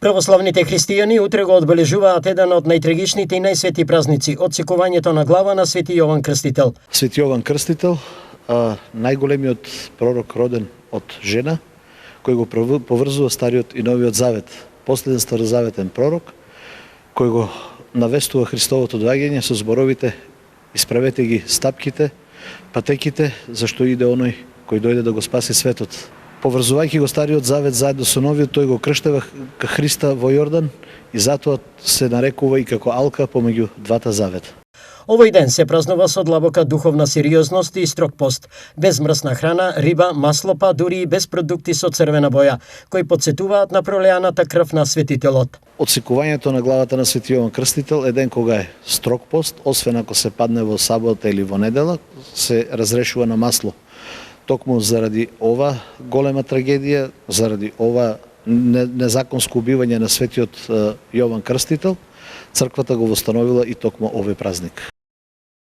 Православните христијани утре го одбележуваат еден од најтрагичните и најсвети празници, отсекувањето на глава на Свети Јован Крстител. Свети Јован Крстител, најголемиот пророк роден од жена, кој го поврзува Стариот и Новиот Завет, последен старозаветен пророк, кој го навестува Христовото доаѓање со зборовите: исправете ги стапките, патеките, зашто иде оној кој дојде да го спаси светот. Поврзувајќи го Стариот Завет заедно со Новиот, тој го крштева Христа во Јордан и затоа се нарекува и како алка помеѓу двата завета. Овој ден се празнува со длабока духовна сериозност и строг пост, без мрсна храна, риба, масло, па дури и без продукти со црвена боја, кои потсетуваат на пролеаната крв на светителот. Отсекувањето на главата на Свети Јован Крстител е ден кога е строг пост, освен ако се падне во сабота или во недела, се разрешува на масло. Токму заради ова голема трагедија, заради ова незаконско убивање на Светиот Јован Крстител, црквата го востановила и токму овој празник.